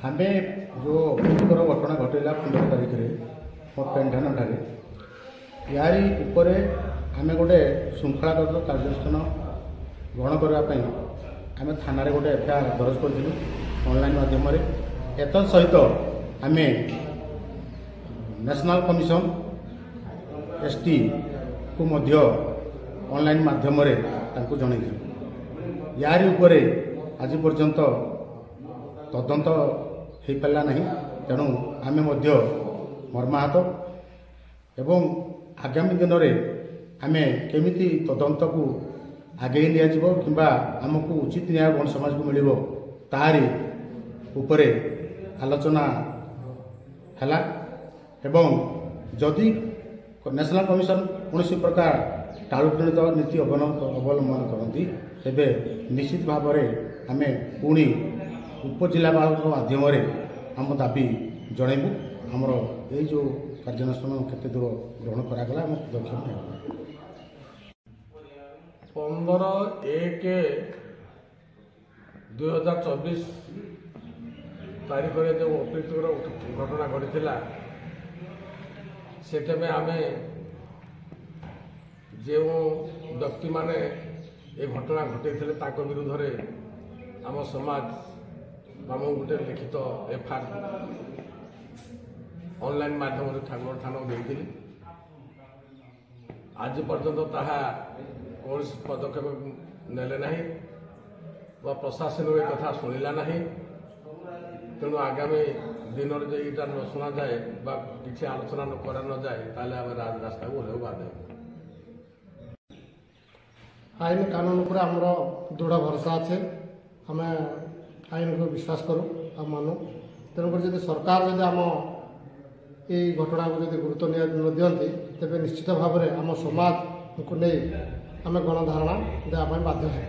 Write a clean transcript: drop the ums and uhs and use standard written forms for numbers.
आमे जो अप्रीतिकर घटना घटला 15 तारिख में पेंढान ठारे यारी उपरे आमे गोटे श्रृंखलागत कार्यानुष्ठान ग्रहण करने आम थाना गोटे एफआईआर दर्ज करूँ ऑनलाइन माध्यम एत सहित आम नेशनल कमिशन एसटी को मध्य ऑनलाइन माध्यम जन यारी उपरे आज पर्यंत तदंत हो पारा ना तेणु आम मर्माहत एवं आगामी दिन में आम केमिति तदंत को आगे निबा आमको उचित न्याय गण समाज को मिल तारी उपरे आलोचना है एवं जदि नेशनल कमिशन कौन प्रकार टालुटणित नीति अवलंबन करती तेरे निश्चित भाव में आम पुणी उपजिलापाल माध्यम आम दाबी जनइबू आमर ये जो कार्यानुष्ठान केते दूर ग्रहण करागला आम पदक्षेप 15/1/2024 तारीख में जो अप्रीतिकर घटना घटी से टाइम आम जो व्यक्ति माने ये घटना घटे विरुद्ध में आम समाज आम गोटे लिखित एफआईआर ऑनलाइन माध्यम ठाकुर थाना देती आज पर्यंत ताहा कौन पदक्षेप नेले ना प्रशासन ये कथा शुणिला ना तेणु आगामी दिन में जो यहाँ न शुणा जाए किसी आलोचना न करा न जाए ताले आम रास्ता को ओह्लैबू बाध्य आईन कानून पर आमर दृढ़ भरोसा अच्छे आम आईन को विश्वास करूँ आ मानु तेणुक जब सरकार जब आम ये घटना को जब गुरुत्व न दिखती तेज निश्चित भाव में आम समाज को नहीं आम गणधारणा देवाई बाध्य है।